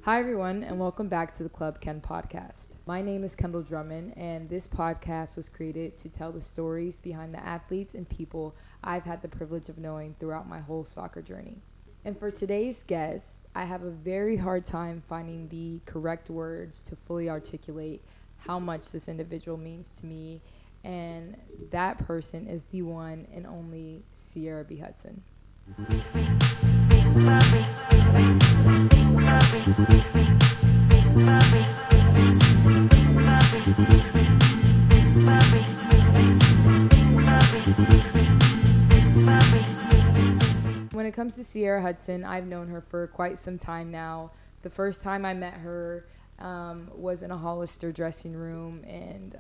Hi, everyone, and welcome back to the Club Ken podcast. My name is Kendall Drummond, and this podcast was created to tell the stories behind the athletes and people I've had the privilege of knowing throughout my whole soccer journey. And for today's guest, I have a very hard time finding the correct words to fully articulate how much this individual means to me, and that person is the one and only Sierra B. Hudson. When it comes to Sierra Hudson, I've known her for quite some time now. The first time I met her was in a Hollister dressing room, and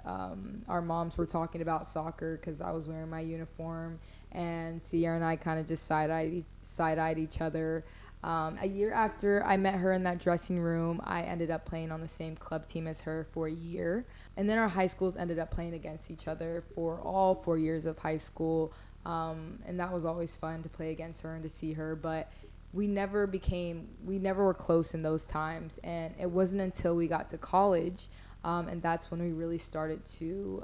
our moms were talking about soccer because I was wearing my uniform, and Sierra and I kind of just side-eyed each other. A year after I met her in that dressing room, I ended up playing on the same club team as her for a year. And then our high schools ended up playing against each other for all 4 years of high school. And that was always fun to play against her and to see her. But we never were close in those times. And it wasn't until we got to college, and that's when we really started to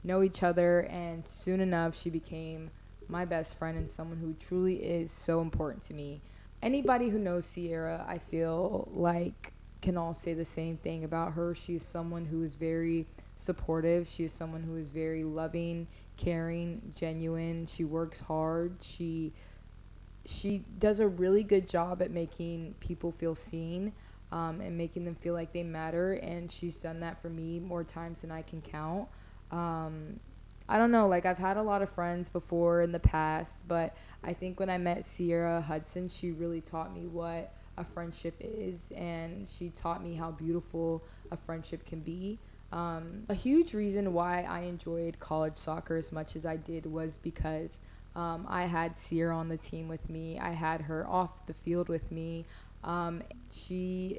know each other. And soon enough, she became my best friend and someone who truly is so important to me. Anybody who knows Sierra, I feel like, can all say the same thing about her. She is someone who is very supportive. She is someone who is very loving, caring, genuine. She works hard. She does a really good job at making people feel seen, and making them feel like they matter. And she's done that for me more times than I can count. I don't know, I've had a lot of friends before in the past, but I think when I met Sierra Hudson, she really taught me what a friendship is, and she taught me how beautiful a friendship can be. A huge reason why I enjoyed college soccer as much as I did was because I had Sierra on the team with me. I had her off the field with me. She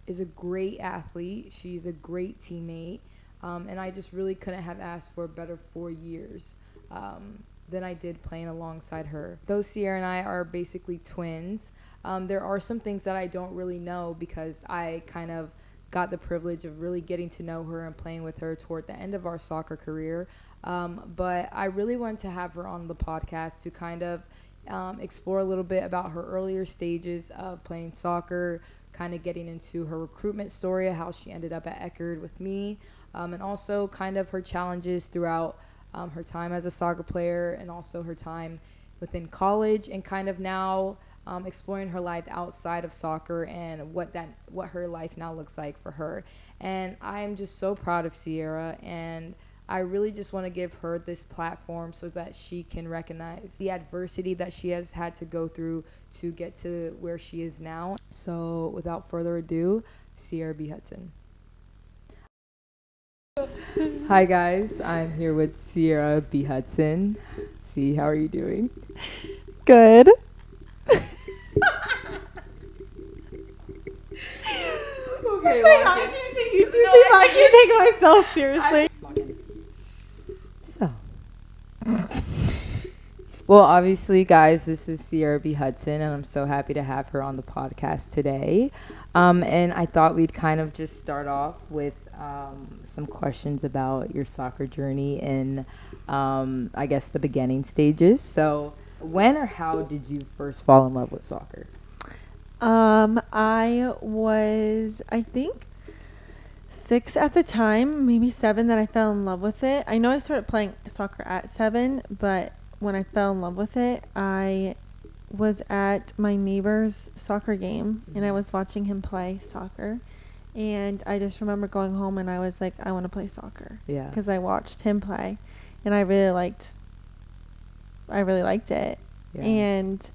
is a great athlete. She's a great teammate. And I just really couldn't have asked for a better 4 years than I did playing alongside her. Though Sierra and I are basically twins, there are some things that I don't really know because I kind of got the privilege of really getting to know her and playing with her toward the end of our soccer career. But I really wanted to have her on the podcast to kind of explore a little bit about her earlier stages of playing soccer, kind of getting into her recruitment story, how she ended up at Eckerd with me, and also kind of her challenges throughout her time as a soccer player and also her time within college, and kind of now exploring her life outside of soccer and what her life now looks like for her. And I am just so proud of Sierra, and I really just want to give her this platform so that she can recognize the adversity that she has had to go through to get to where she is now. So without further ado, Sierra B. Hudson. Hi guys, I'm here with Sierra B. Hudson. C, how are you doing? Good. Okay, I can't take myself seriously. So. Well, obviously, guys, this is Sierra B. Hudson, and I'm so happy to have her on the podcast today. And I thought we'd kind of just start off with some questions about your soccer journey and, I guess, the beginning stages. So when or how did you first fall in love with soccer? I was, I think, 6 at the time, maybe 7 that I fell in love with it. I know I started playing soccer at 7, but when I fell in love with it, I was at my neighbor's soccer game, and I was watching him play soccer. And I just remember going home, and I was like, I want to play soccer. Yeah. Because I watched him play, and I really liked it. Yeah. And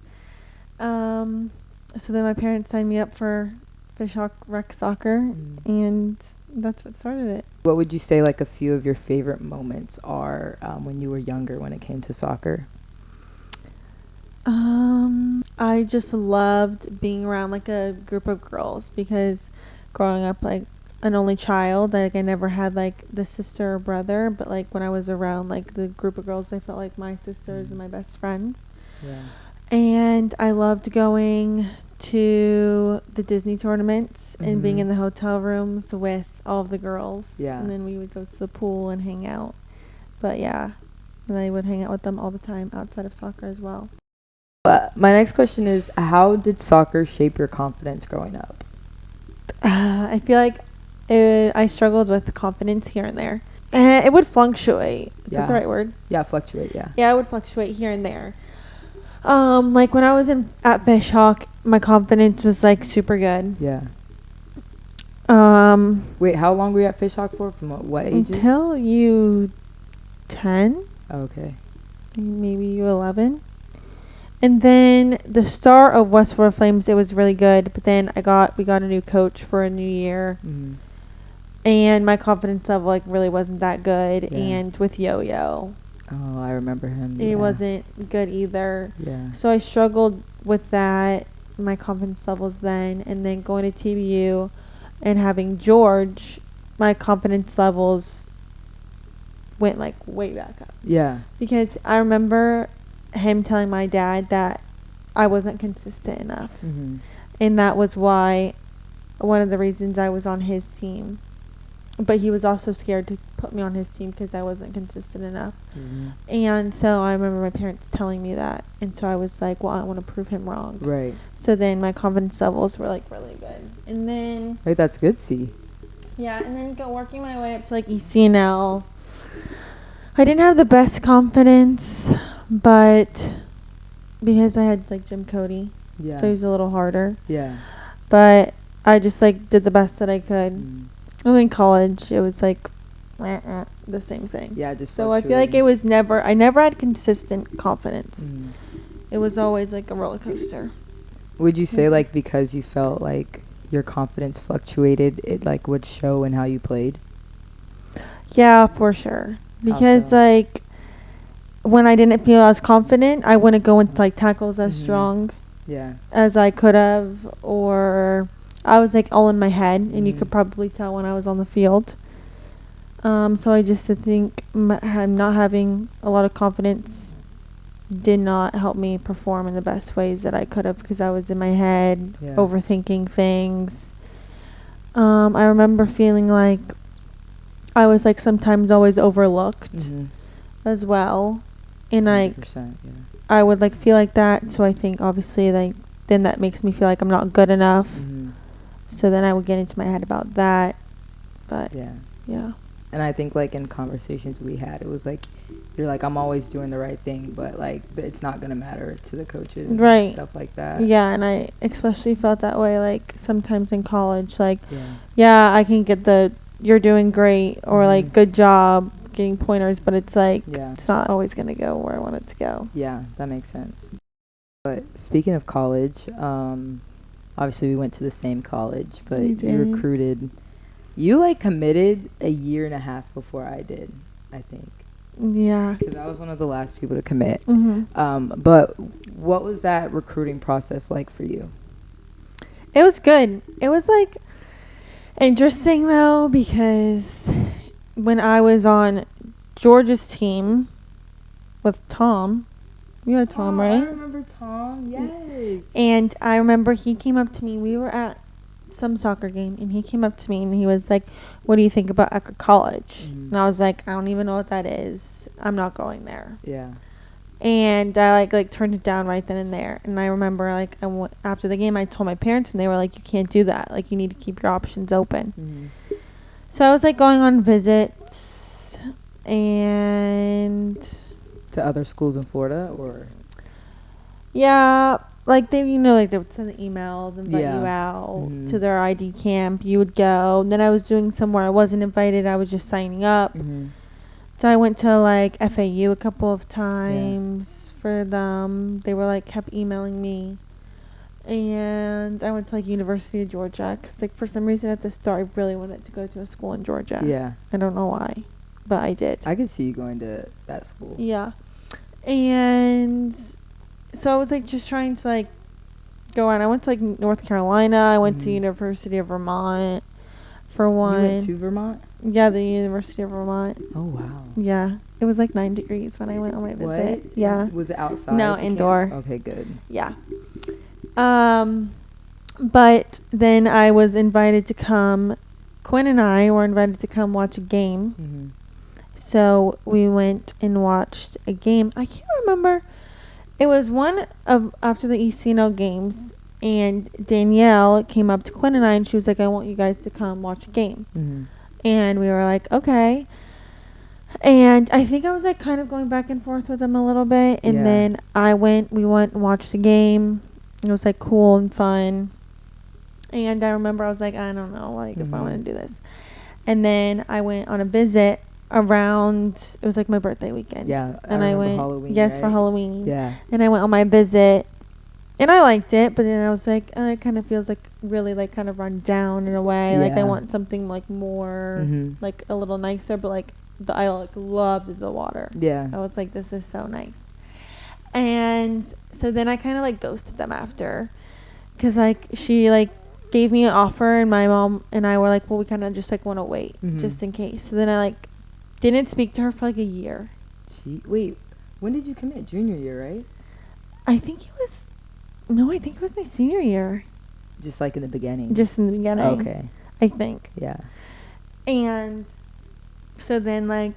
so then my parents signed me up for Fish Hawk Rec Soccer, and that's what started it. What would you say a few of your favorite moments are when you were younger when it came to soccer? I just loved being around a group of girls because growing up an only child, I never had the sister or brother, but when I was around the group of girls, I felt like my sisters and my best friends. Yeah. And I loved going to the Disney tournaments and being Mhm. in the hotel rooms with all of the girls. Yeah. And then we would go to the pool and hang out. But yeah, and I would hang out with them all the time outside of soccer as well. But my next question is, how did soccer shape your confidence growing up? I feel like I struggled with confidence here and there. It would fluctuate. Is that the Yeah. right word? Yeah, fluctuate. Yeah. Yeah, it would fluctuate here and there. Like when I was at Fish Hawk, my confidence was like super good. Yeah. Um, Wait, how long were you at Fishhawk for? From what ages? until you 10, Okay. maybe you 11. And then the start of West Florida Flames, it was really good. But then we got a new coach for a new year, Mhm. and my confidence level like really wasn't that good. Yeah. And with Yo-Yo, Oh, I remember him. it yeah. wasn't good either. Yeah. So I struggled with that, my confidence levels then, and then going to TBU and having George, my confidence levels went like way back up. Yeah. Because I remember him telling my dad that I wasn't consistent enough. Mhm. And that was why, one of the reasons I was on his team. But he was also scared to put me on his team because I wasn't consistent enough. Mhm. And so I remember my parents telling me that. And so I was like, well, I want to prove him wrong. Right. So then my confidence levels were like really good. And then, Wait, that's good. See. yeah, and then working my way up to like ECNL. I didn't have the best confidence, but because I had like Jim Cody, Yeah. so he was a little harder. Yeah. But I just like did the best that I could. Mm. And then college, it was like the same thing. Yeah. Just. So I feel like I never had consistent confidence. Mhm. It was always like a roller coaster. Would you say Mhm. like because you felt like your confidence fluctuated, it like would show in how you played? Yeah, for sure. Because so? like when I didn't feel as confident, I wouldn't go into like tackles as Mhm. strong Yeah. as I could have, or I was like all in my head, and you Mhm. could probably tell when I was on the field. So I just think I'm not having a lot of confidence did not help me perform in the best ways that I could have because I was in my head, Yeah. overthinking things. I remember feeling like I was like sometimes always overlooked Mhm. as well, and like 100%, yeah. I would like feel like that. So I think obviously like then that makes me feel like I'm not good enough. Mhm. So then I would get into my head about that. But Yeah. yeah. And I think like in conversations we had, it was like you're like, I'm always doing the right thing, but like it's not gonna matter to the coaches and Right. stuff like that. Yeah, and I especially felt that way like sometimes in college, like Yeah. yeah, I can get the you're doing great or Mhm. like good job getting pointers, but it's like Yeah. it's not always gonna go where I want it to go. Yeah, that makes sense. But speaking of college, obviously we went to the same college, but We you did. recruited. You like committed a year and a half before I did, I think, Yeah. because I was one of the last people to commit. Mhm. But what was that recruiting process like for you? It was good. It was like interesting though because when I was on George's team with Tom, you had Tom, I right? remember Tom. Yes. And I remember he came up to me. We were at some soccer game, and he came up to me and he was like, "What do you think about Eckerd College?" Mhm. And I was like, "I don't even know what that is. I'm not going there." Yeah. And I like turned it down right then and there. And I remember like after the game, I told my parents, and they were like, "You can't do that. Like you need to keep your options open." Mhm. So I was like going on visits and To other schools in Florida, or yeah, like they like they would send the emails, invite Yeah. you out Mhm. to their ID camp. You would go. And then I was doing somewhere I wasn't invited. I was just signing up. Mhm. So I went to like FAU a couple of times for them. They were like kept emailing me. And I went to like University of Georgia because like for some reason at the start I really wanted to go to a school in Georgia. Yeah. I don't know why, but I did. I could see you going to that school. Yeah. And so I was like just trying to like go out. I went to like North Carolina. I went to Mhm. University of Vermont for You one. went to Vermont? Yeah, the University of Vermont. Oh wow. Yeah. It was like 9 degrees when I went on my visit. What? Yeah. Was it outside? No, the camp? indoor. Okay, good. Yeah. But then I was invited to come. Quinn and I were invited to come watch a game. Mm-hmm. So we went and watched a game. I can't remember. It was one of after the ECNL games, and Danielle came up to Quinn and I, and she was like, "I want you guys to come watch a game." Mm-hmm. And we were like, "Okay." And I think I was like kind of going back and forth with them a little bit, and Yeah. then we went and watched the game. It was like cool and fun. And I remember I was like, I don't know, like if I want to do this. And then I went on a visit around, it was like my birthday weekend. Yeah. And I went, Halloween, yes, right? for Halloween. Yeah. And I went on my visit, and I liked it, but then I was like, it kind of feels like really like kind of run down in a way. Like I Yeah. want something like more, Mm-hmm. like a little nicer, but like I like loved the water. Yeah. I was like, this is so nice. And so then I kind of like ghosted them after, because like she like gave me an offer, and my mom and I were like, well, we kind of just like want to wait just in case. So then I like didn't speak to her for like a year. Wait, when did you commit? Junior year, right? I think it was my senior year. Just like in the beginning. Just in the beginning. Okay. I think. Yeah. And so then like,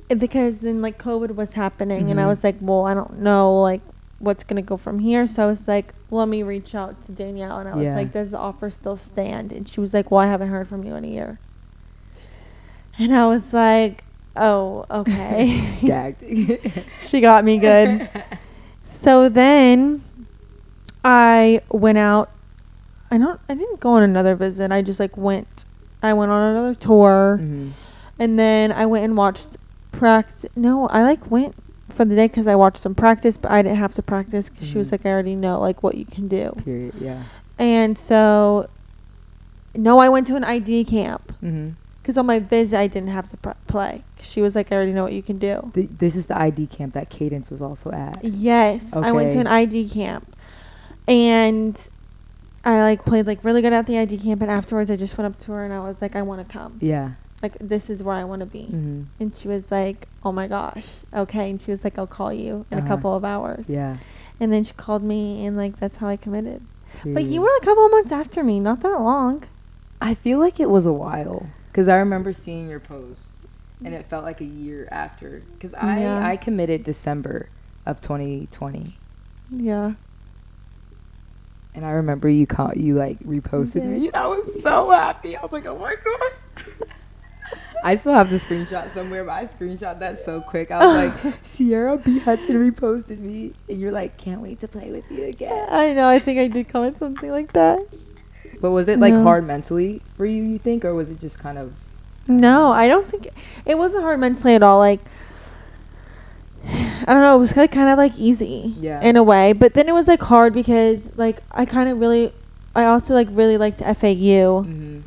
because then like COVID was happening, and I was like, well, I don't know like what's gonna go from here. So I was like, let me reach out to Danielle, and I was like, does the offer still stand? And she was like, well, I haven't heard from you in a year. And I was like, oh, okay. Gagged. She got me good. So then I went out. I didn't go on another visit. I just like I went on another tour. Mm-hmm. And then I went and watched practice. No, I like went for the day because I watched some practice, but I didn't have to practice because she was like, I already know like what you can do. Period. Yeah. And so, no, I went to an ID camp Mm-hmm. because on my visit I didn't have to play. She was like, I already know what you can do. This is the ID camp that Cadence was also at. Yes, I went to an ID camp, and I like played like really good at the ID camp. And afterwards, I just went up to her and I was like, I want to come. Yeah. Like, this is where I want to be. Mm-hmm. And she was like, oh my gosh, okay. And she was like, I'll call you in a couple of hours. Yeah. And then she called me, and like that's how I committed. Period. But you were a couple of months after me, not that long. I feel like it was a while because I remember seeing your post, and it felt like a year after. Because I committed December of 2020. Yeah. And I remember you like reposted me, and I was so happy. I was like, oh my god. I still have the screenshot somewhere, but I screenshot that so quick. I was like, Sierra B. Hudson reposted me, and you're like, can't wait to play with you again. I know. I think I did comment something like that. But was it like hard mentally for you think, or was it just kind of? No, I don't think it wasn't hard mentally at all. Like, I don't know. It was kind of like easy in a way, but then it was like hard because like I also like really liked FAU. Mm-hmm.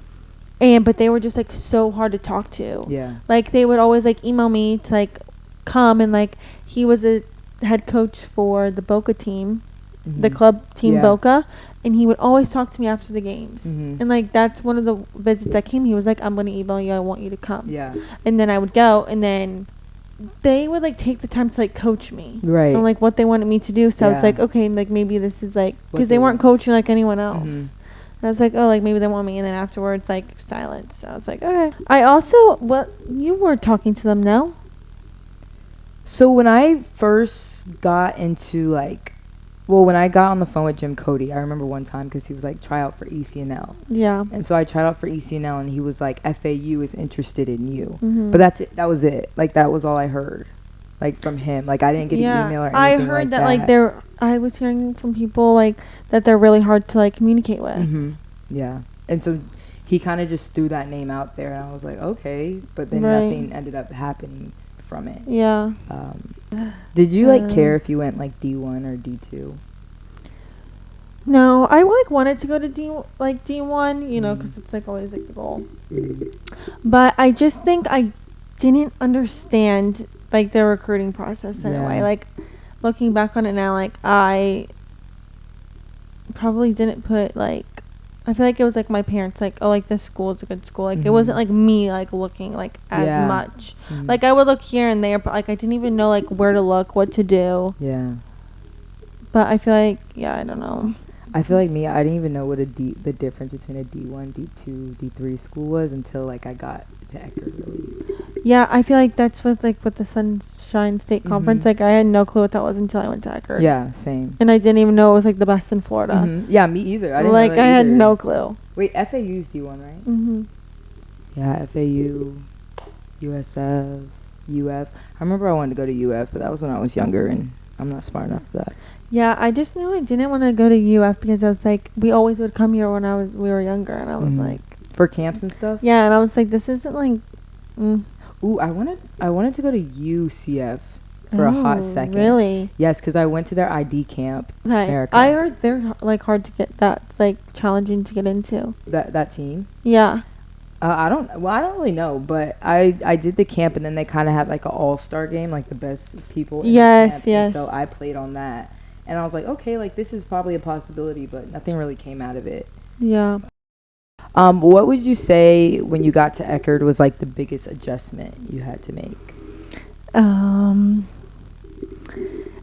But they were just like so hard to talk to. Yeah. Like they would always like email me to like come, and like he was a head coach for the Boca team, the club team Boca, and he would always talk to me after the games. And like that's one of the visits I came. He was like, I'm gonna email you. I want you to come. Yeah. And then I would go, and then they would like take the time to like coach me. Right. On like what they wanted me to do. So I was like, okay, like maybe this is like because they weren't coaching like anyone else. And I was like, oh, like maybe they want me. And then afterwards, like silence. I was like, okay. I also, you were talking to them, no? So when I first got into like, when I got on the phone with Jim Cody, I remember one time because he was like, try out for ECNL. Yeah. And so I tried out for ECNL, and he was like, FAU is interested in you. But that's it. That was it. Like that was all I heard, like from him. Like I didn't get an email or anything. I heard that like I was hearing from people like that they're really hard to like communicate with. Yeah. And so he kind of just threw that name out there, and I was like, okay. But then nothing ended up happening from it. Yeah. Did you like care if you went like D1 or D2? No, I like wanted to go to D1, you know, because it's like always like the goal. But I just think I didn't understand like the recruiting process in a way. Like looking back on it now, like I probably didn't put like, I feel like it was like my parents like, oh, like this school is a good school. Like it wasn't like me like looking like as much. Like I would look here and there, but like I didn't even know like where to look, what to do. Yeah. But I feel like I don't know. I feel like me, I didn't even know what the difference between a D1, D2, D3 school was until like I got to Eckerd. Really. Yeah, I feel like that's with the Sunshine State Conference. Like I had no clue what that was until I went to Eckerd. Yeah, same. And I didn't even know it was like the best in Florida. Yeah, me either. I didn't like know that I had either. no clue. Wait, FAU's D1, right? Yeah, FAU, USF, UF. I remember I wanted to go to UF, but that was when I was younger and I'm not smart enough for that. Yeah, I just knew I didn't want to go to UF because I was like, we always would come here when we were younger, and I was like, for camps and stuff. Yeah, and I was like, this isn't like. Ooh, I wanted to go to UCF for a hot second. Really? Yes, because I went to their ID camp. Okay. America. I heard they're like hard to get. That's like challenging to get into. That team. Yeah. I don't really know, but I did the camp, and then they kind of had like an all-star game, like the best people. In the camp, yes. So I played on that, and I was like, okay, like this is probably a possibility, but nothing really came out of it. Yeah. What would you say when you got to Eckerd was like the biggest adjustment you had to make?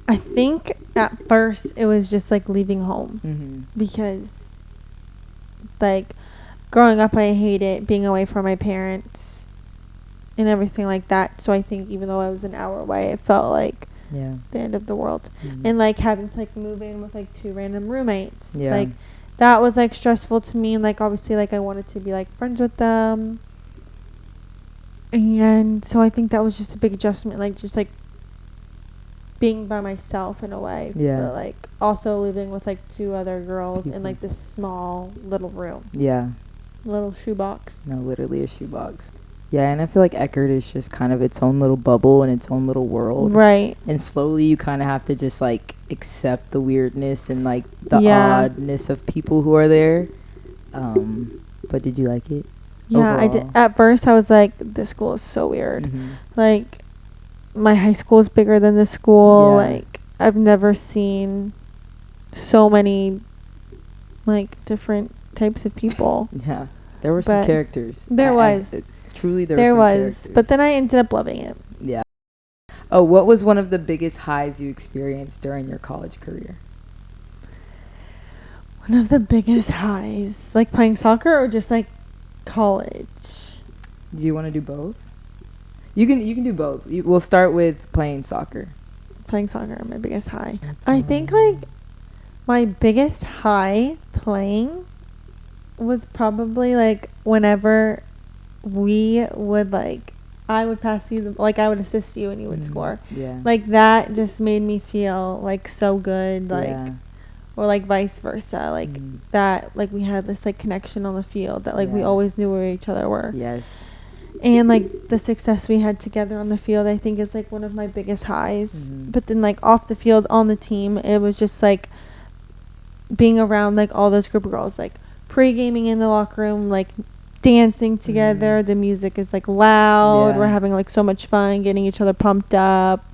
I think at first it was just like leaving home because like growing up I hated being away from my parents and everything like that. So I think even though I was an hour away, it felt like the end of the world. And like having to like move in with like 2 random roommates. Yeah. Like that was like stressful to me, and like obviously like I wanted to be like friends with them. And so I think that was just a big adjustment, like just like being by myself in a way. Yeah. But like also living with like 2 other girls in like this small little room. Yeah. Little shoebox. No, literally a shoebox. Yeah, and I feel like Eckerd is just kind of its own little bubble and its own little world. Right. And slowly you kind of have to just like accept the weirdness and like the oddness of people who are there. But did you like it? Yeah, overall? I did. At first I was like, this school is so weird. Like my high school is bigger than this school. Like I've never seen so many like different types of people. Yeah. There were some characters. There was. It's truly there was some characters. But then I ended up loving it. Yeah. Oh, what was one of the biggest highs you experienced during your college career? One of the biggest highs, like playing soccer or just like college? Do you want to do both? You can do both. We'll start with playing soccer. Playing soccer, my biggest high. I think like my biggest high playing was probably like whenever we would like I would pass you like I would assist you and you would score. Yeah. Like that just made me feel like so good, like or like vice versa. Like that like we had this like connection on the field that like we always knew where each other were. Yes. And like the success we had together on the field I think is like one of my biggest highs. But then like off the field on the team it was just like being around like all those group of girls, like pre-gaming in the locker room, like dancing together. The music is like loud. We're having like so much fun getting each other pumped up.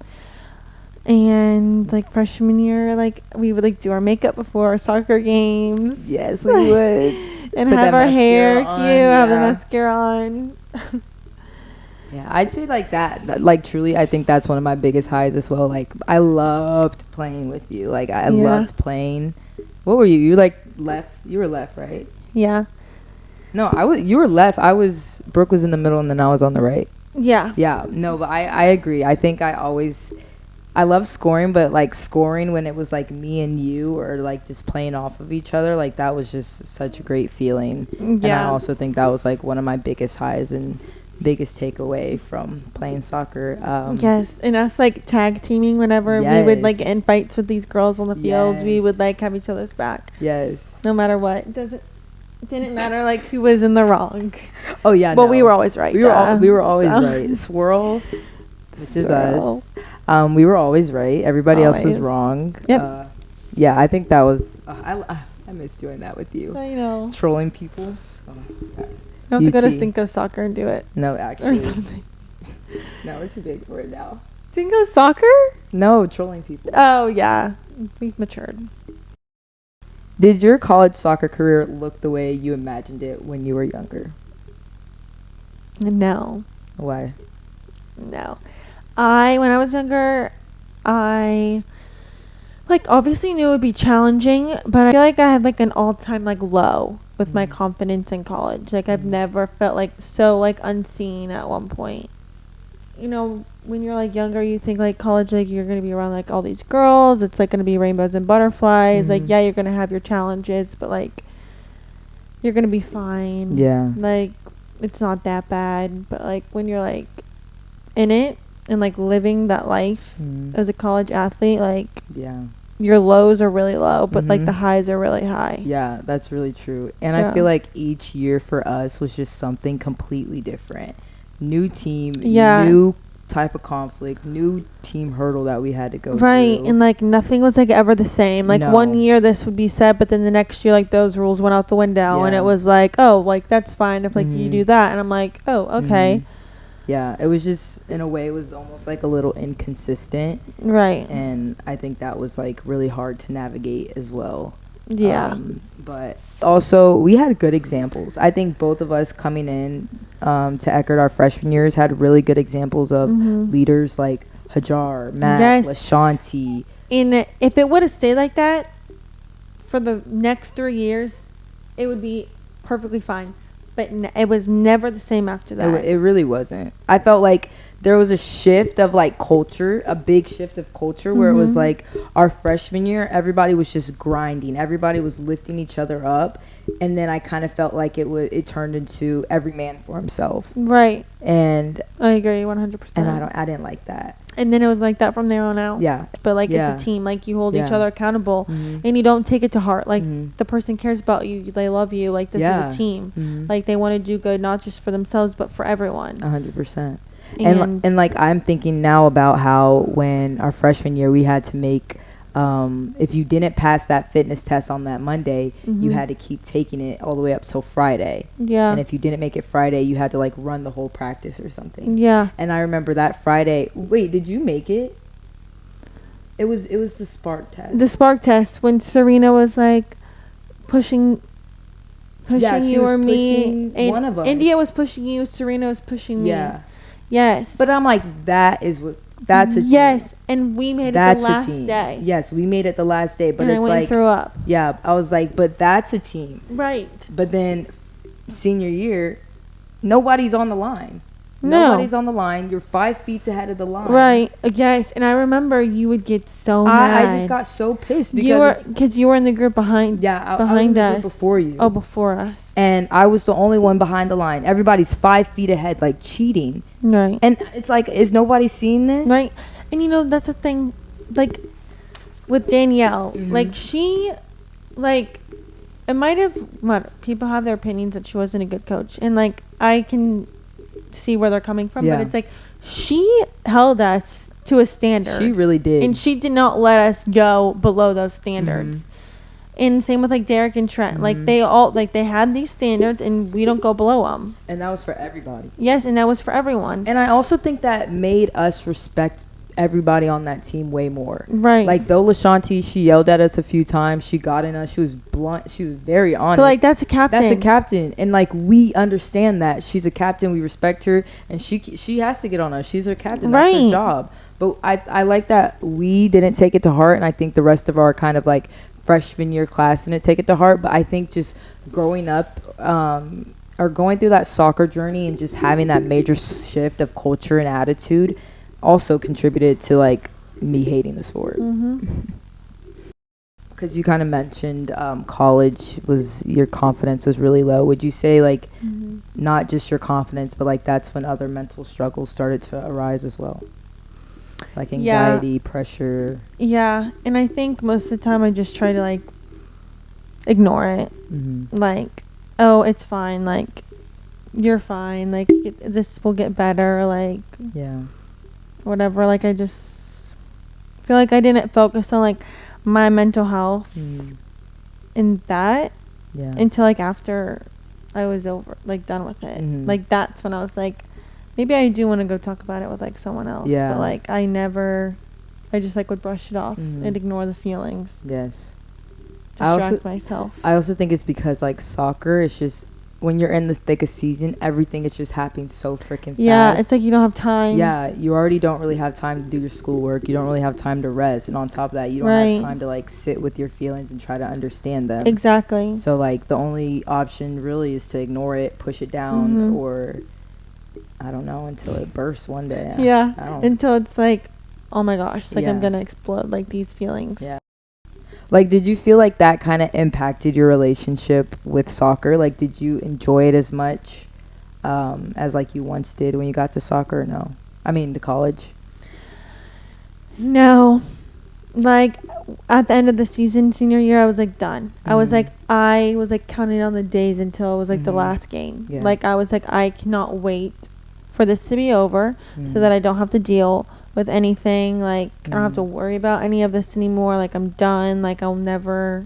And like freshman year, like we would like do our makeup before our soccer games. Yes, we would. And put have our hair cute, have the mascara on. Yeah, I'd say like that. Like truly, I think that's one of my biggest highs as well. Like I loved playing with you. Like I loved playing. What were you? You like left? You were left, right? Yeah. No, you were left. Brooke was in the middle, and then I was on the right. Yeah. Yeah. No, but I agree. I think I love scoring, but like scoring when it was like me and you, or like just playing off of each other, like that was just such a great feeling. Yeah. And I also think that was like one of my biggest highs and biggest takeaway from playing soccer. Yes, and us like tag teaming whenever we would like end fights with these girls on the field, we would like have each other's back. Yes. No matter what. It didn't matter like who was in the wrong. Oh yeah. But we were always right. We were always right. Swirl, which is us. We were always right. Everybody else was wrong. Yep. Yeah, I think that was I miss doing that with you. I know. Trolling people. You have to go to Cinco Soccer and do it. No, actually. Or something. No, we're too big for it now. Cinco Soccer? No, trolling people. Oh, yeah. We've matured. Did your college soccer career look the way you imagined it when you were younger? No. Why? No. When I was younger, I like, obviously knew it would be challenging, but I feel like I had like an all-time like low with my confidence in college. Like, I've never felt like so like unseen at one point. You know, when you're like younger, you think like college, like you're gonna be around like all these girls. It's like gonna be rainbows and butterflies. Like, yeah, you're gonna have your challenges, but like you're gonna be fine. Yeah. Like, it's not that bad. But like when you're like in it and like living that life as a college athlete, like, yeah, your lows are really low, but like the highs are really high. Yeah, that's really true. And Yeah. I feel like each year for us was just something completely different. New team, Yeah. new type of conflict, new team hurdle that we had to go Right. through. And like nothing was like ever the same. Like, No. one year this would be set, but then the next year like those rules went out the window, and Yeah. it was like, oh, like that's fine if like you do that. And I'm like, oh, okay. Yeah, it was just, in a way, it was almost like a little inconsistent. Right. And I think that was like really hard to navigate as well. Yeah. But also, we had good examples. I think both of us coming in to Eckerd our freshman years had really good examples of leaders like Hajar, Matt, Yes. Lashanti. And if it would have stayed like that for the next 3 years, it would be perfectly fine. But it was never the same after that. It really wasn't. I felt like there was a shift of like culture, a big shift of culture where it was like our freshman year, everybody was just grinding. Everybody was lifting each other up. And then I kind of felt like it turned into every man for himself. Right. And I agree 100%. And I didn't like that. And then it was like that from there on out. Yeah. But like Yeah. it's a team. Like, you hold each Yeah. other accountable, and you don't take it to heart. Like, the person cares about you. They love you. Like, this Yeah. is a team. Like, they want to do good, not just for themselves, but for everyone. 100%. And like, I'm thinking now about how when our freshman year we had to make, if you didn't pass that fitness test on that Monday, you had to keep taking it all the way up till Friday. Yeah. And if you didn't make it Friday, you had to like run the whole practice or something. Yeah. And I remember that Friday. Wait, did you make it? It was the spark test. The spark test, when Serena was like pushing Yeah, she you was or me. pushing And one of us. India was pushing you. Serena was pushing me. Yeah. Yes. But I'm like, that's a team. Yes. And we made it That's the a last team. day. Yes, we made it the last day, but And it's I went like and threw up. Yeah, I was like, but that's a team. Right. But then senior year, nobody's on the line. No. Nobody's on the line. You're 5 feet ahead of the line. Right. Yes. And I remember you would get so mad. I just got so pissed because you were in the group behind. Yeah, I was behind in the us group before you. Oh, before us. And I was the only one behind the line. Everybody's 5 feet ahead, like cheating. Right. And it's like, is nobody seeing this? Right. And you know, that's the thing, like with Danielle, like she, like, it might have, people have their opinions that she wasn't a good coach, and like I can see where they're coming from, Yeah. but it's like she held us to a standard. She really did. And she did not let us go below those standards. And same with like Derek and Trent. Like, they all, like, they had these standards and we don't go below them. And that was for everybody. Yes, and that was for everyone. And I also think that made us respect everybody on that team way more. Right. Like, though Lashanti, she yelled at us a few times. She got in us. She was blunt. She was very honest. But like, that's a captain. That's a captain. And like, we understand that. She's a captain. We respect her. And she has to get on us. She's our captain. That's her Right. job. But I like that we didn't take it to heart. And I think the rest of our kind of like freshman year class didn't take it to heart. But I think just growing up, or going through that soccer journey and just having that major shift of culture and attitude also contributed to like me hating the sport. Because you kind of mentioned college was, your confidence was really low. Would you say like not just your confidence, but like that's when other mental struggles started to arise as well? Like anxiety, pressure. Yeah, and I think most of the time I just try to like ignore it. Like, oh, it's fine. Like, you're fine. Like, this will get better. Like, Yeah. whatever. Like, I just feel like I didn't focus on like my mental health in that Yeah. until like after I was over, like done with it. Like, that's when I was like, maybe I do want to go talk about it with like someone else. Yeah. But like, I just like would brush it off and ignore the feelings. Yes. Distract myself. I also think it's because like soccer is just when you're in the thick of season, everything is just happening so freaking fast. Yeah, it's like you don't have time. Yeah, you already don't really have time to do your schoolwork. You don't really have time to rest. And on top of that, you don't have time to, like, sit with your feelings and try to understand them. Exactly. So, like, the only option really is to ignore it, push it down, or, I don't know, until it bursts one day. Yeah, until it's like, oh my gosh, like, I'm going to explode, like, these feelings. Yeah. Like, did you feel like that kind of impacted your relationship with soccer? Like, did you enjoy it as much as, like, you once did when you got to soccer? No. I mean, to college? No. Like, at the end of the season, senior year, I was, like, done. I was, like, counting on the days until it was, like, the last game. Yeah. Like, I was, like, I cannot wait for this to be over so that I don't have to deal with anything. Like, I don't have to worry about any of this anymore. Like, I'm done. Like, I'll never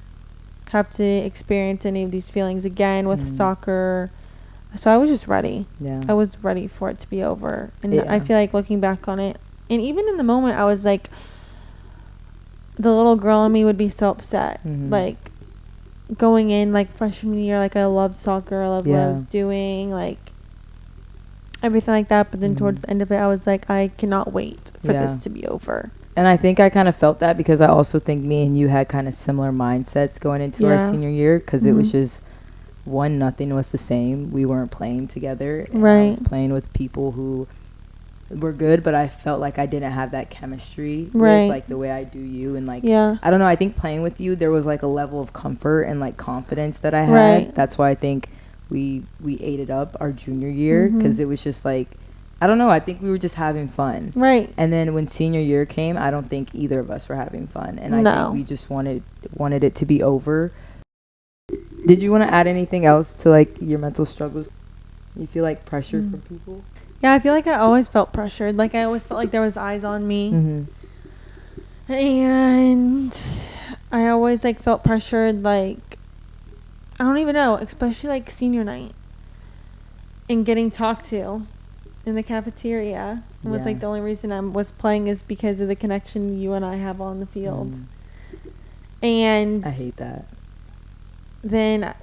have to experience any of these feelings again with soccer. So I was just ready. Yeah. I was ready for it to be over. And I feel like looking back on it, and even in the moment, I was like, the little girl in me would be so upset. Like, going in, like, freshman year, like, I loved soccer. I loved what I was doing. Like, everything like that. But then towards the end of it, I was like, I cannot wait for this to be over. And I think I kind of felt that because I also think me and you had kind of similar mindsets going into our senior year, because it was just nothing was the same. We weren't playing together, and I was playing with people who were good, but I felt like I didn't have that chemistry with, like, the way I do you. And, like, I don't know, I think playing with you, there was, like, a level of comfort and, like, confidence that I had. That's why I think we ate it up our junior year, because it was just like, I don't know, I think we were just having fun. And then when senior year came, I don't think either of us were having fun, and I think we just wanted it to be over. Did you want to add anything else to, like, your mental struggles? You feel like pressure from people? Yeah, I feel like I always felt pressured. Like, I always felt like there was eyes on me. And I always, like, felt pressured, like, I don't even know, especially, like, senior night and getting talked to in the cafeteria. And was, like, the only reason I was playing is because of the connection you and I have on the field. And I hate that. Then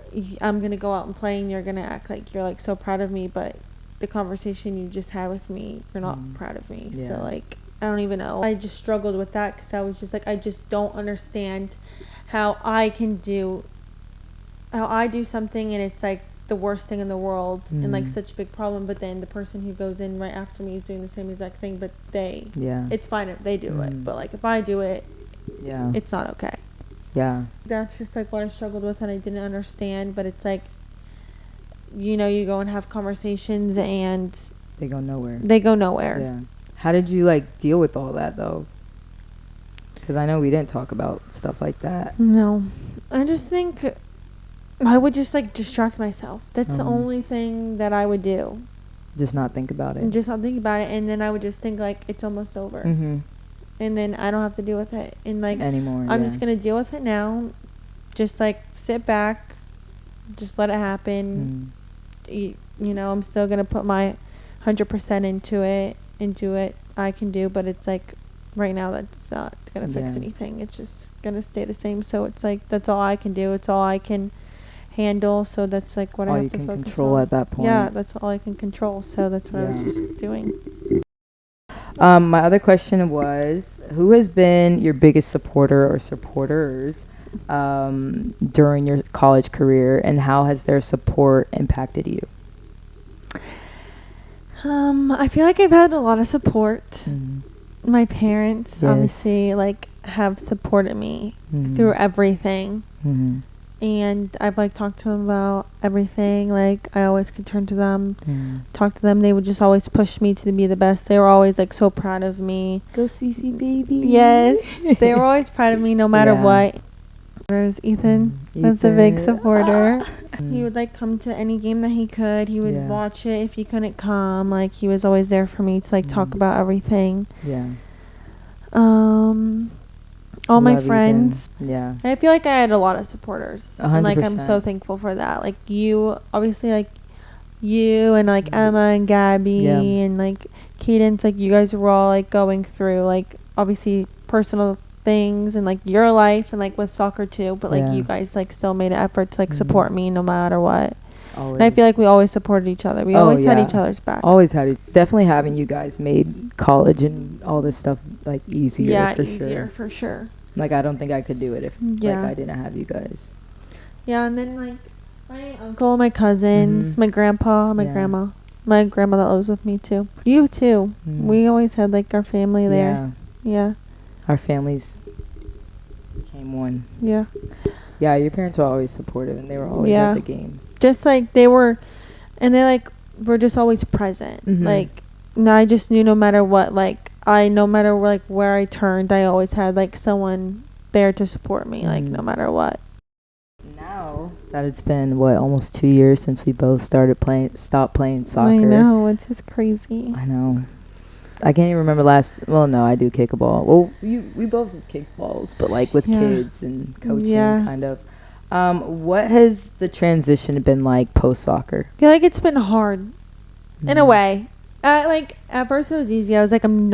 I'm going to go out and play, and you're going to act like you're, like, so proud of me, but the conversation you just had with me, you're not proud of me. So, like, I don't even know. I just struggled with that because I was just like, I just don't understand how I do something and it's, like, the worst thing in the world and, like, such a big problem, but then the person who goes in right after me is doing the same exact thing, but it's fine if they do it, but, like, if I do it, it's not okay. That's just, like, what I struggled with, and I didn't understand. But it's like, you know, you go and have conversations and they go nowhere. Yeah. How did you, like, deal with all that, though? Because I know we didn't talk about stuff like that. No, I just think I would just, like, distract myself. That's the only thing that I would do. Just not think about it. And then I would just think, like, it's almost over. And then I don't have to deal with it. And, like, anymore. I'm just going to deal with it now. Just, like, sit back. Just let it happen. You know, I'm still going to put my 100% into it and do it I can do. But it's, like, right now that's not going to fix anything. It's just going to stay the same. So it's, like, that's all I can do. It's all I can handle. So that's, like, what I have to focus on. All you can control at that point. Yeah, that's all I can control. So that's what I was just doing. My other question was, who has been your biggest supporter or supporters during your college career, and how has their support impacted you? I feel like I've had a lot of support. My parents obviously, like, have supported me through everything. And I've, like, talked to them about everything. Like, I always could turn to them, talk to them. They would just always push me to be the best. They were always, like, so proud of me. Go CC, baby. Yes. They were always proud of me no matter what. There's Ethan. That's a big supporter. He would, like, come to any game that he could. He would watch it if he couldn't come. Like, he was always there for me to, like, talk about everything. All my friends. And I feel like I had a lot of supporters. 100%. And, like, I'm so thankful for that. Like, you, obviously, like, you and, like, Emma and Gabby and, like, Cadence, like, you guys were all, like, going through, like, obviously personal things and, like, your life and, like, with soccer too. But, like, you guys, like, still made an effort to, like, support me no matter what. And I feel like we always supported each other. We always had each other's back. Always had it. Definitely having you guys made college and all this stuff like easier. Yeah, for easier sure. for sure. Like I don't think I could do it if like I didn't have you guys. Yeah, and then like my uncle, my cousins, my grandpa, my grandma. My grandma that lives with me too. You too. We always had like our family there. Yeah. Our families became one. Yeah. Yeah, your parents were always supportive and they were always at the games. Just like they were, and they like were just always present. Like, I just knew no matter what, like no matter like where I turned, I always had like someone there to support me, like no matter what. Now that it's been almost 2 years since we both stopped playing soccer. I know, it's just crazy. I know. I can't even remember no, I do kick a ball. Well, we both have kicked balls, but like with kids and coaching kind of. What has the transition been like post soccer? I feel like it's been hard in a way. Like at first it was easy. I was like, I'm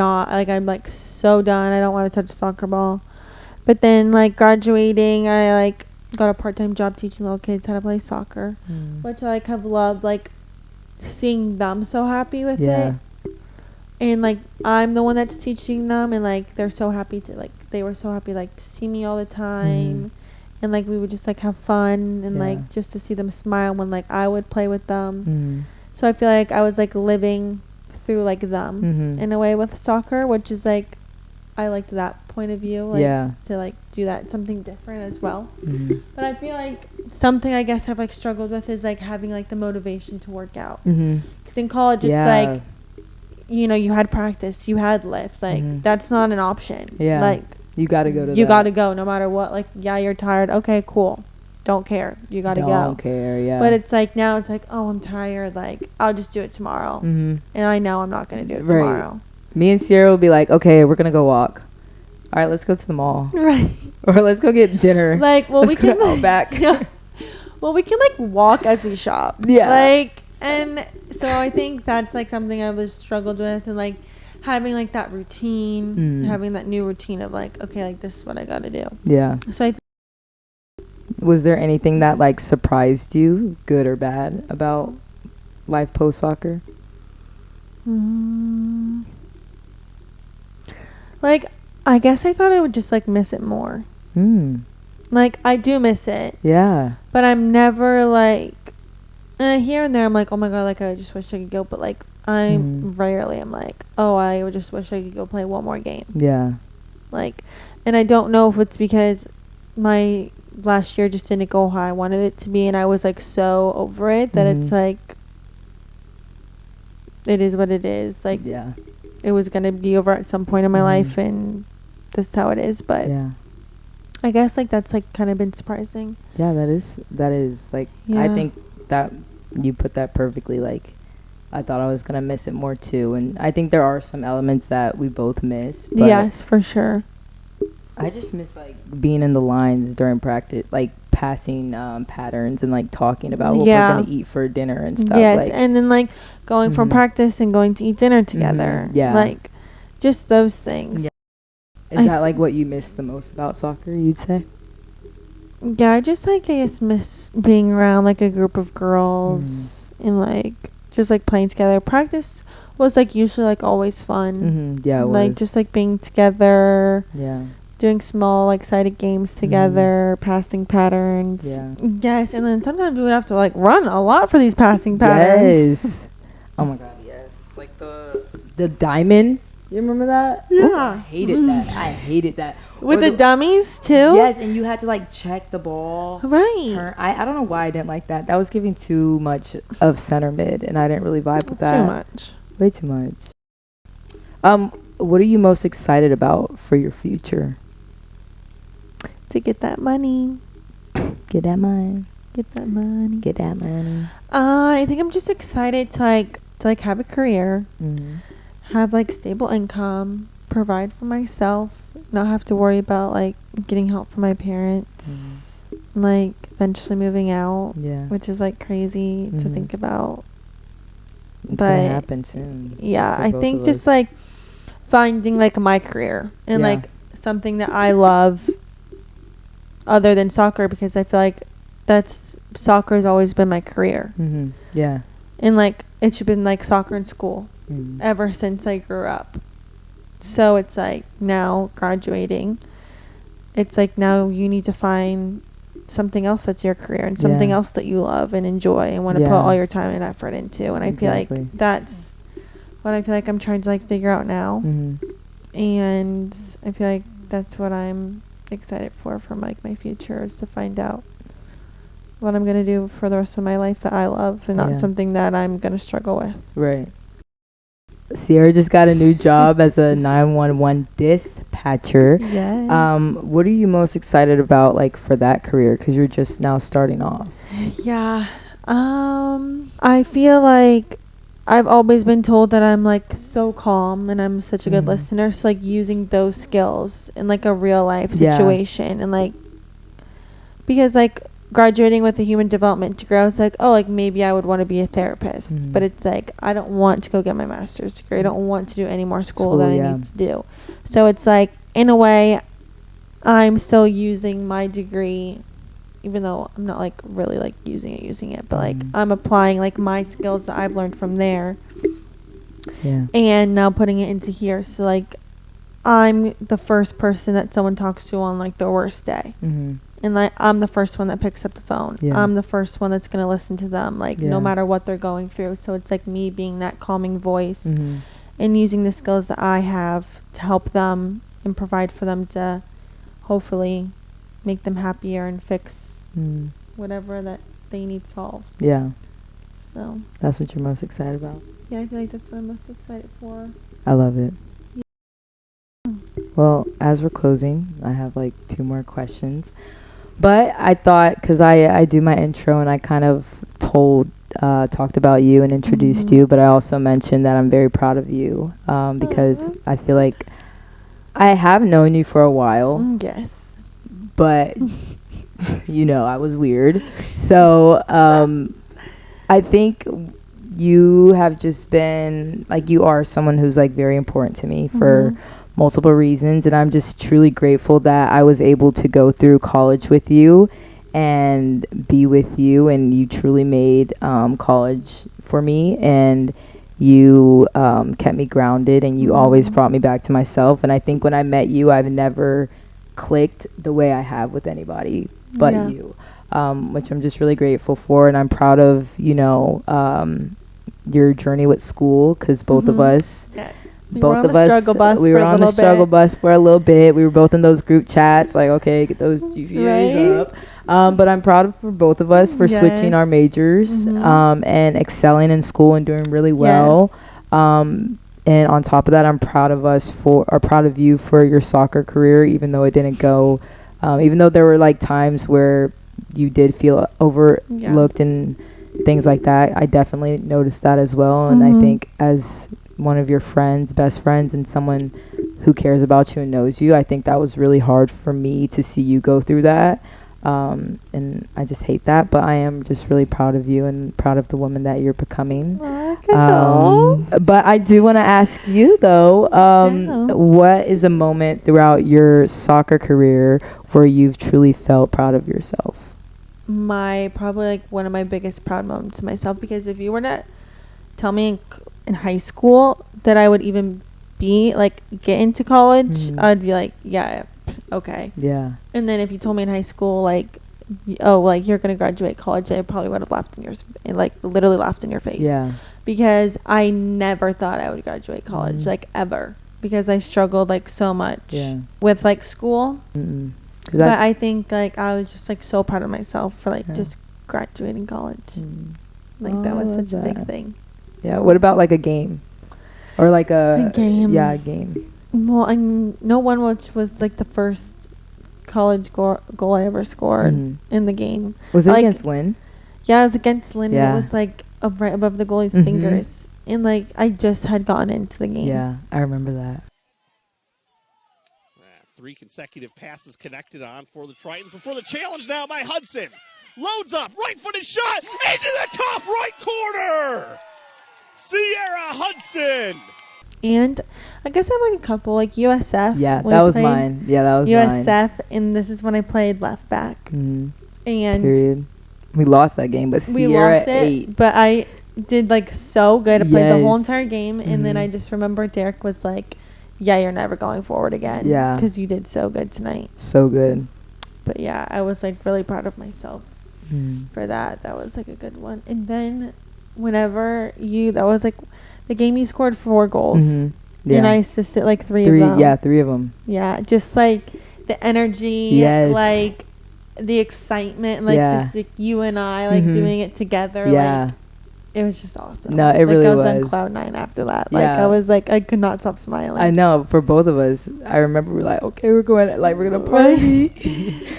like so done. I don't want to touch a soccer ball. But then like graduating, I like got a part-time job teaching little kids how to play soccer, which I like have loved, like seeing them so happy with it. And like I'm the one that's teaching them, and like they were so happy like to see me all the time. And like we would just like have fun and like just to see them smile when like I would play with them. So I feel like I was like living through like them in a way with soccer, which is like I liked that point of view, like to like do that something different as well. But I feel like something I guess I've like struggled with is like having like the motivation to work out, because in college it's like, you know, you had practice, you had lift, like that's not an option. Like you gotta go to you gotta go no matter what. Like you're tired, okay, cool, don't care, you gotta go. Don't care. But it's like now it's like, oh, I'm tired, like I'll just do it tomorrow. And I know I'm not gonna do it tomorrow. Me and Sierra will be like, okay, we're gonna go walk. All right, let's go to the mall. Right. Or let's go get dinner. Like, well, we can go back. Well, we can like walk as we shop. Yeah. Like, and so I think that's like something I've just struggled with, and like having like that routine, having that new routine of like, okay, like this is what I gotta do. Yeah. So was there anything that like surprised you, good or bad, about life post soccer? Like, I guess I thought I would just like miss it more. Like I do miss it. Yeah. But I'm never like here and there I'm like, oh my god, like I just wish I could go, but like I'm rarely I'm like, oh, I would just wish I could go play one more game. Yeah. Like, and I don't know if it's because my last year just didn't go how I wanted it to be, and I was like so over it that it's like it is what it is. Like, it was gonna be over at some point in my life, and this is how it is. But I guess like that's like kind of been surprising. Yeah, that is like, I think that you put that perfectly. Like, I thought I was gonna miss it more too, and I think there are some elements that we both miss. But yes, for sure. I just miss like being in the lines during practice, like passing patterns and like talking about what we're gonna eat for dinner and stuff. Yes, like, and then like going from practice and going to eat dinner together. Yeah, like just those things. Yeah. Is that like what you miss the most about soccer, you'd say? Yeah, I just like I guess miss being around like a group of girls and like just like playing together. Practice was like usually like always fun. Yeah, it was. Like just like being together. Yeah. Doing small like sided games together, passing patterns. Yeah. Yes, and then sometimes we would have to like run a lot for these passing patterns. Yes. Oh my god, yes. Like the diamond. You remember that? Yeah. Ooh, I hated that. With the dummies too? Yes, and you had to like check the ball. Right. I don't know why I didn't like that. That was giving too much of center mid, and I didn't really vibe with that. Too much. Way too much. What are you most excited about for your future? To get that money. Get that money. Get that money. Get that money. I think I'm just excited to have a career. Have like stable income, provide for myself, not have to worry about like getting help from my parents, like eventually moving out, which is like crazy to think about. It's gonna happen soon. Yeah, I think just like finding like my career and like something that I love other than soccer, because I feel like that's soccer has always been my career. Yeah. And like it's been like soccer in school ever since I grew up. So it's like now graduating, it's like now you need to find something else that's your career and something else that you love and enjoy and want to put all your time and effort into. And I feel like that's what I feel like I'm trying to like figure out now. And I feel like that's what I'm excited for like my future, is to find out what I'm going to do for the rest of my life that I love and not something that I'm going to struggle with. Right. Sierra just got a new job as a 911 dispatcher. Yes. What are you most excited about, like, for that career? Because you're just now starting off. Yeah. I feel like I've always been told that I'm like so calm and I'm such a good listener. So like using those skills in like a real life situation and like, because like graduating with a human development degree, I was like, oh, like maybe I would want to be a therapist, but it's like I don't want to go get my master's degree. I don't want to do any more school that I need to do. So it's like in a way, I'm still using my degree, even though I'm not like really like using it, but like I'm applying like my skills that I've learned from there, and now putting it into here. So like I'm the first person that someone talks to on like their worst day. And like I'm the first one that picks up the phone. I'm the first one that's going to listen to them, like no matter what they're going through. So it's like me being that calming voice and using the skills that I have to help them and provide for them to hopefully make them happier and fix whatever that they need solved. Yeah. So that's what you're most excited about? Yeah, I feel like that's what I'm most excited for. I love it. Well, as we're closing, I have like 2 more questions. But I thought, because I do my intro and I kind of talked about you and introduced you, but I also mentioned that I'm very proud of you because I feel like I have known you for a while. Yes. But, I was weird. So I think you have just been, like, you are someone who's like very important to me for multiple reasons, and I'm just truly grateful that I was able to go through college with you and be with you, and you truly made college for me, and you kept me grounded, and you always brought me back to myself. And I think when I met you, I've never clicked the way I have with anybody but you, which I'm just really grateful for. And I'm proud of your journey with school, because both of us we were on the struggle bus for a little bit. We were both in those group chats, like, okay, get those GPAs up. But I'm proud for both of us for switching our majors and excelling in school and doing really well. And on top of that, I'm proud of you for your soccer career, even though it didn't go, even though there were like times where you did feel overlooked and things like that. I definitely noticed that as well. And I think as one of your best friends, and someone who cares about you and knows you, I think that was really hard for me to see you go through that. And I just hate that, but I am just really proud of you and proud of the woman that you're becoming. But I do want to ask you though, what is a moment throughout your soccer career where you've truly felt proud of yourself? Probably like one of my biggest proud moments of myself, because if you were to tell me in high school that I would even get into college, I'd be like, yeah, okay. Yeah. And then if you told me in high school, like, oh, like you're going to graduate college, I probably would have literally laughed in your face. Yeah. Because I never thought I would graduate college, like ever, because I struggled like so much with like school. But I think like I was just like so proud of myself for like just graduating college. Like that was such a big thing. Yeah. What about like a game? Or like a game? Yeah, a game. Well, I know one which was like the first college goal I ever scored in the game. Was it against Lynn? Yeah, it was against Lynn. Yeah. It was like right above the goalie's fingers. And like I just had gotten into the game. Yeah, I remember that. 3 consecutive passes connected on for the Tritons. Before the challenge now by Hudson. Loads up, right-footed shot, into the top right corner! Sierra Hudson! And I guess I have like a couple, like USF. Yeah, that was mine. Yeah, that was USF, mine. And this is when I played left back. And period. We lost that game, but We Sierra lost it, ate. but I did like so good. I played the whole Yes. entire game, and then I just remember Derek was like, "Yeah, you're never going forward again." Yeah. because you did so good tonight. So good. But yeah, I was like really proud of myself Mm. for that. That was like a good one. And then whenever that was like the game you scored 4 goals, Mhm. Yeah. and I assisted like 3 three. of them. Yeah, 3 of them. Yeah, just like the energy, Yes. like the excitement, like Yeah. just like you and I like Mhm. doing it together. Yeah. Like it was just awesome. No, it like, really I was on was. cloud 9 after that. Like Yeah. I was like, I could not stop smiling. I know, for both of us. I remember we were like, okay, we're going to party.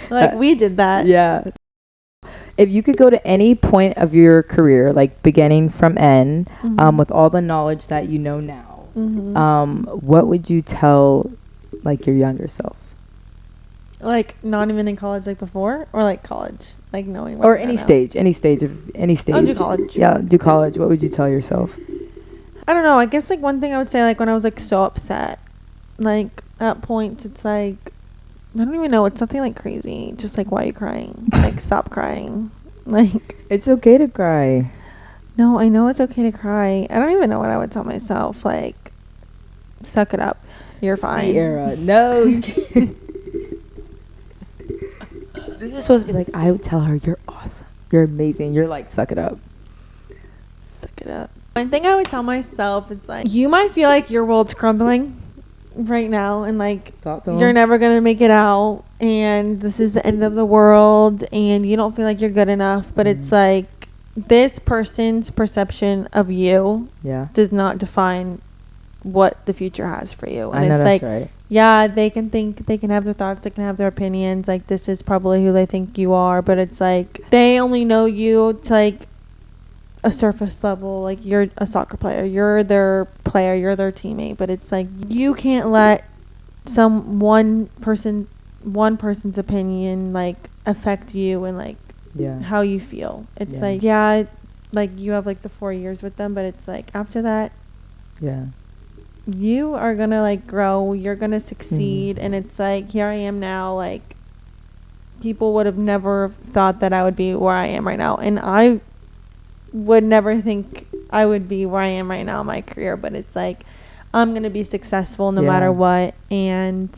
Like we did that. Yeah. If you could go to any point of your career, like beginning from end, Mhm. with all the knowledge that you know now, Mhm. what would you tell like your younger self? Like not even in college, like before, or like college, like knowing what Or I any know. stage of any stage. I'll do college. Yeah, do college. What would you tell yourself? I don't know. I guess like one thing I would say, like when I was like so upset, like at points it's like I don't even know. It's something like crazy. Just like, why are you crying? Like stop crying. Like It's okay to cry. no, I know it's okay to cry. I don't even know what I would tell myself. Like suck it up. You're fine. Sierra, no, you can't. This is supposed to be like, I would tell her, you're awesome. You're amazing. You're like, suck it up. Suck it up. One thing I would tell myself is like, you might feel like your world's crumbling right now and like Talk to you're him. never going to make it out and this is the end of the world and you don't feel like you're good enough. But it's like this person's perception of you Yeah. does not define what the future has for you. And I know it's that's like, right. yeah, they can think, they can have their thoughts, they can have their opinions. Like, this is probably who they think you are, but it's like they only know you to like a surface level. Like, you're a soccer player, you're their player, you're their teammate, but it's like you can't let one person's opinion like affect you and like Yeah. how you feel. It's Yeah. like, yeah, like you have like the 4 years with them, but it's like after that Yeah. you are gonna like grow, you're gonna succeed. And it's like, here I am now, like people would have never thought that I would be where I am right now, and I would never think I would be where I am right now in my career. But it's like I'm gonna be successful no Yeah. matter what. And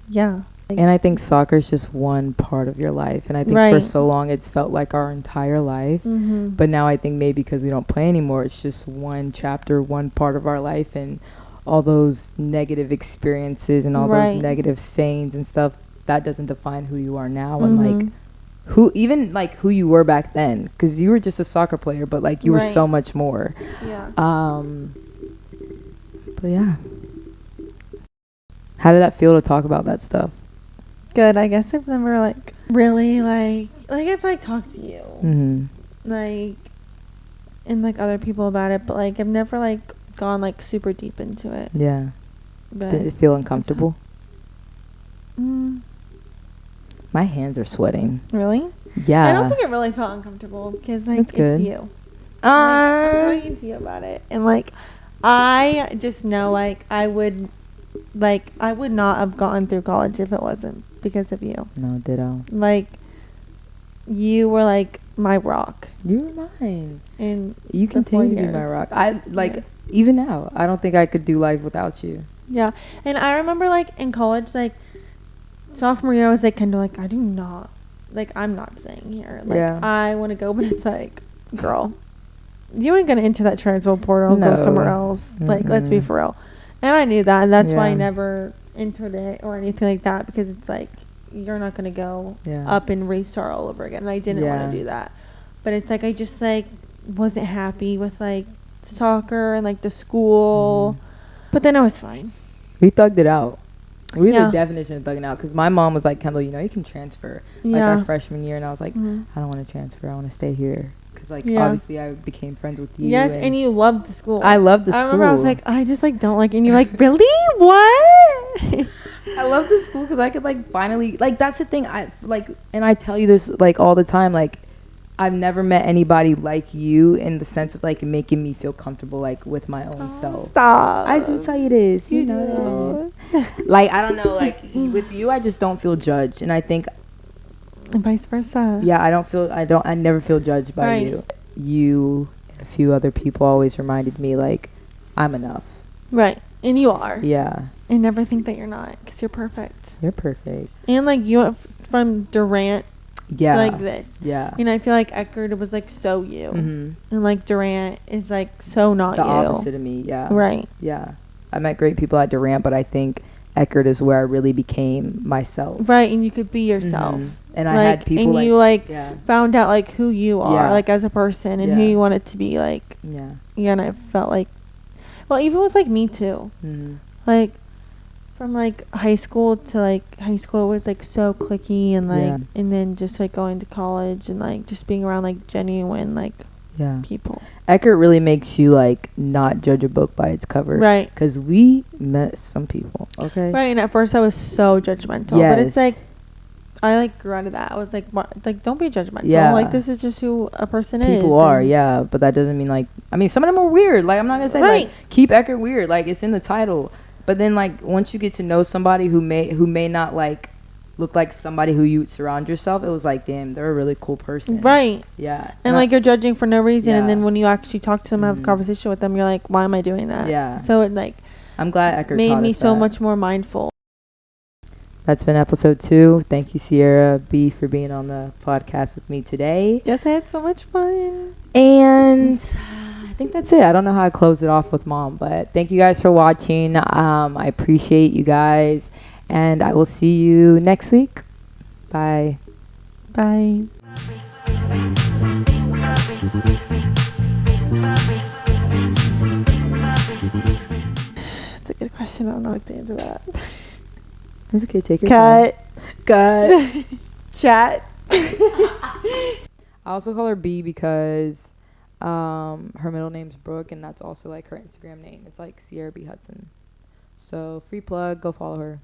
yeah, like, And I think soccer is just one part of your life. And I think for Right. so long it's felt like our entire life. mhm. But now I think maybe because we don't play anymore, it's just one chapter, one part of our life. And all those negative experiences and all Right. those negative sayings and stuff, that doesn't define who you are now. And like Mhm. who you were back then. Because you were just a soccer player, but like you were Right. so much more. Yeah. But yeah. How did that feel to talk about that stuff? Good. I guess I've never like really like I've like talked to you Mm-hmm. like and like other people about it, but like I've never like gone like super deep into it. Yeah. But Did it feel uncomfortable? mm, My hands are sweating. really, Yeah. I don't think it really felt uncomfortable because like That's it's good. you. Like, I'm talking to you about it, and like I just know like I would not have gone through college if it wasn't because of you. No, ditto. Like you were like my rock, You were mine. and You the 4 continue to be my years. rock. I like Yes. even now. I don't think I could do life without you. Yeah, and I remember like in college, like sophomore year, I was like kind of like I do not like I'm not staying here. Like Yeah. I want to go, but it's like, girl, you ain't gonna enter that transfer portal and go No. somewhere else. Like, let's be Mm-mm. for real. And I knew that, and that's why I Yeah. never entered it or anything like that, because it's like you're not gonna go Yeah. up and restart all over again. And I didn't want Yeah. to do that, but it's like I just like wasn't happy with like soccer and like the school, but then I was fine. We thugged it out. We Yeah. the definition of thugging out, because my mom was like, Kendall, you can transfer. Like Yeah. our freshman year, and I was like, Mhm. I don't want to transfer. I want to stay here. Because like Yeah. obviously I became friends with you. Yes, and you loved the school. I loved the I school. remember I was like, I just like don't like it. And you're like, really? What? I love the school because I could like finally like that's the thing I like, and I tell you this like all the time, like I've never met anybody like you in the sense of like making me feel comfortable like with my own self. Stop. I do tell you this, you know do. that. Like I don't know, like with you I just don't feel judged, and I think And vice versa. Yeah, I never feel judged by Right. you. You and a few other people always reminded me, like, I'm enough. Right. And you are. Yeah. And never think that you're not, because you're perfect. You're perfect. And like you went from Durant Yeah. to like this. Yeah. And I feel like Eckerd was like so you. Mm-hmm. And like Durant is like so not The you. opposite of me, yeah. Right. Yeah. I met great people at Durant, but I think Eckerd is where I really became myself. Right. And you could be yourself. Mhm. And I Like, had people and you like yeah. found out like who you are, Yeah. like as a person and who Yeah. you wanted to be like. Yeah. Yeah, and I felt like, well, even with like me too. Mm-hmm. Like from like high school to like high school was like so cliquey and like Yeah. and then just like going to college and like just being around like genuine like Yeah. people. Eckerd really makes you like not judge a book by its cover. Right. Because we met some people. Okay. Right. And at first I was so judgmental. But Yes. it's like I like grew out of that. I was like, like don't be judgmental. Yeah. Like this is just who a person is. People are, and- yeah, but that doesn't mean like. I mean, some of them are weird. Like I'm not gonna say Right. like keep Eckerd weird. Like it's in the title. But then like once you get to know somebody who may not like look like somebody who you surround yourself, it was like damn, they're a really cool person. Right. Yeah. And like you're judging for no reason, and Yeah. then when you actually talk to them, have a Mhm. conversation with them, you're like, why am I doing that? Yeah. So it like I'm glad Eckerd made taught me us so that. much more mindful. That's been episode 2. Thank you, Sierra B, for being on the podcast with me today. Yes, I had so much fun. And I think that's it. I don't know how I close it off with Mom, but thank you guys for watching. I appreciate you guys, and I will see you next week. Bye. Bye. That's a good question. I don't know how to answer that. It's okay. Take your time. Cut. Chat. I also call her B because her middle name's Brooke, and that's also like her Instagram name. It's like Sierra B Hudson. So free plug. Go follow her.